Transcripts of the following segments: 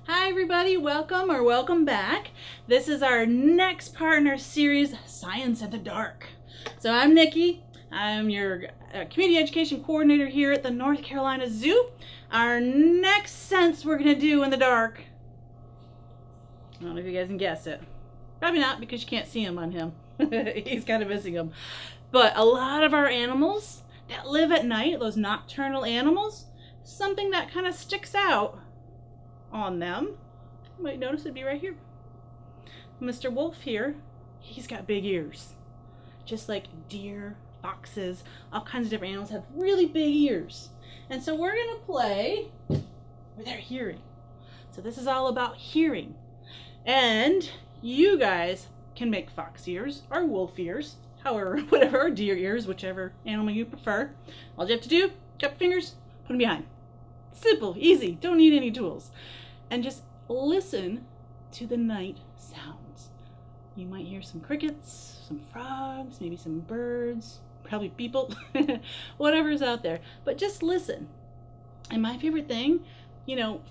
Hi everybody, welcome back. This is our next part in our series, Science in the Dark. So I'm Nikki. I'm your community education coordinator here at the North Carolina Zoo. Our next sense we're going to do in the dark, I don't know if you guys can guess it. Probably not because you can't see him on him. He's kind of missing him. But a lot of our animals that live at night, those nocturnal animals, something that kind of sticks out on them, you might notice it'd be right here. Mr. Wolf here, he's got big ears. Just like deer, foxes, all kinds of different animals have really big ears. And so we're gonna play with our hearing. So this is all about hearing. And you guys can make fox ears or wolf ears, however, whatever, or deer ears, whichever animal you prefer. All you have to do, cup your fingers, put them behind. Simple, easy, don't need any tools. And just listen to the night sounds. You might hear some crickets, some frogs, maybe some birds, probably people, whatever's out there. But just listen. And my favorite thing,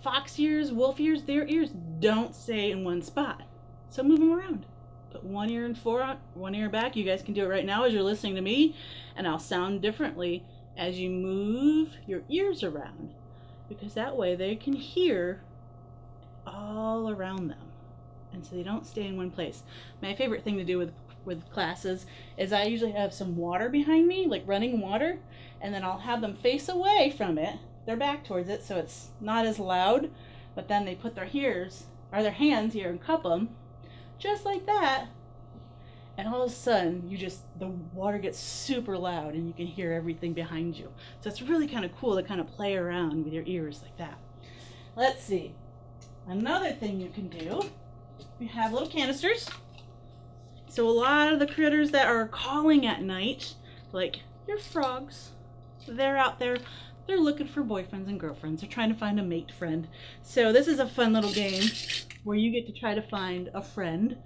fox ears, wolf ears, their ears don't stay in one spot. So move them around. Put one ear in front, one ear back. You guys can do it right now as you're listening to me, and I'll sound differently as you move your ears around, because that way they can hear all around them, and so they don't stay in one place. My favorite thing to do with classes is I usually have some water behind me, like running water, and then I'll have them face away from it, their back towards it, so it's not as loud, but then they put their hands here and cup them just like that, and all of a sudden the water gets super loud and you can hear everything behind you. So it's really kind of cool to kind of play around with your ears like that. Let's see. Another thing you can do, you have little canisters. So a lot of the critters that are calling at night, like your frogs, they're out there, they're looking for boyfriends and girlfriends. They're trying to find a mate friend. So this is a fun little game where you get to try to find a friend.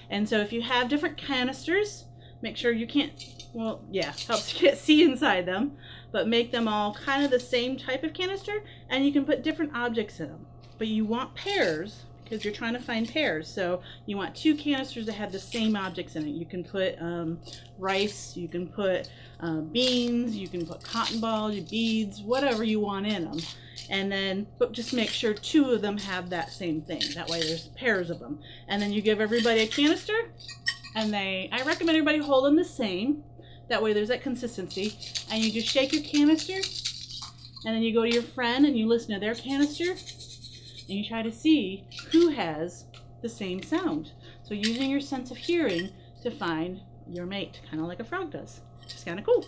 And so if you have different canisters, make sure you helps you see inside them, but make them all kind of the same type of canister, and you can put different objects in them. But you want pairs because you're trying to find pairs. So you want two canisters that have the same objects in it. You can put rice, you can put beans, you can put cotton balls, beads, whatever you want in them. And then just make sure two of them have that same thing. That way there's pairs of them. And then you give everybody a canister, and I recommend everybody hold them the same. That way there's that consistency. And you just shake your canister, and then you go to your friend and you listen to their canister, and you try to see who has the same sound. So using your sense of hearing to find your mate, kind of like a frog does. It's kind of cool.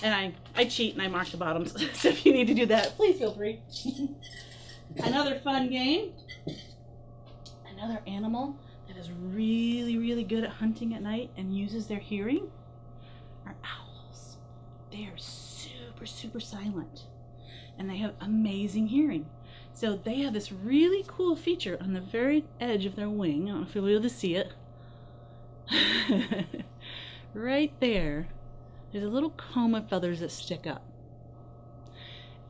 And I cheat and I mark the bottoms. So if you need to do that, please feel free. Another fun game. Another animal that is really, really good at hunting at night and uses their hearing are owls. They are super, super silent. And they have amazing hearing. So they have this really cool feature on the very edge of their wing. I don't know if you'll be able to see it. Right there, there's a little comb of feathers that stick up.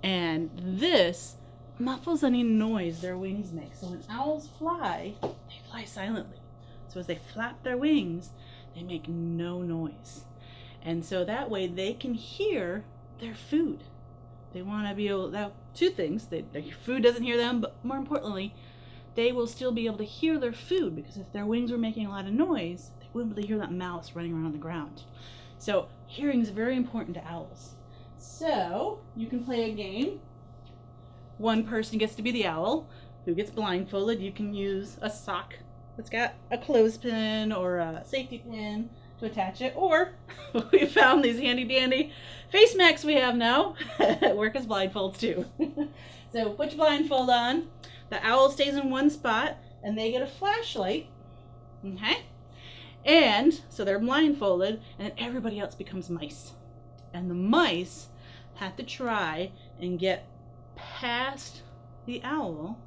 And this muffles any noise their wings make. So when owls fly, they fly silently. So as they flap their wings, they make no noise. And so that way they can hear their food. They want to be able to, two things, their food doesn't hear them, but more importantly, they will still be able to hear their food, because if their wings were making a lot of noise, they wouldn't be able to hear that mouse running around on the ground. So hearing is very important to owls. So you can play a game. One person gets to be the owl who gets blindfolded. You can use a sock that's got a clothespin or a safety pin to attach it, or we found these handy dandy face masks we have now work as blindfolds too. So put your blindfold on, the owl stays in one spot, and they get a flashlight, okay? And so they're blindfolded, and everybody else becomes mice. And the mice have to try and get past the owl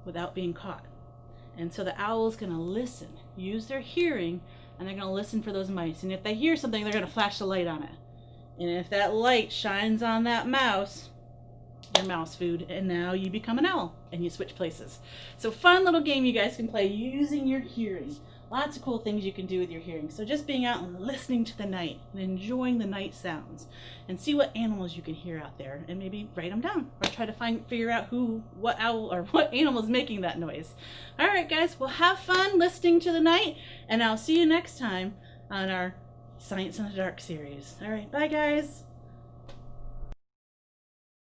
without being caught. And so the owl is going to listen, use their hearing, and they're going to listen for those mice. And if they hear something, they're going to flash the light on it. And if that light shines on that mouse, your mouse food, and now you become an owl and you switch places. So fun little game you guys can play using your hearing. Lots of cool things you can do with your hearing. So just being out and listening to the night and enjoying the night sounds, and see what animals you can hear out there, and maybe write them down or try to figure out what owl or what animal is making that noise. All right, guys, well, have fun listening to the night, and I'll see you next time on our Science in the Dark series. All right, bye, guys.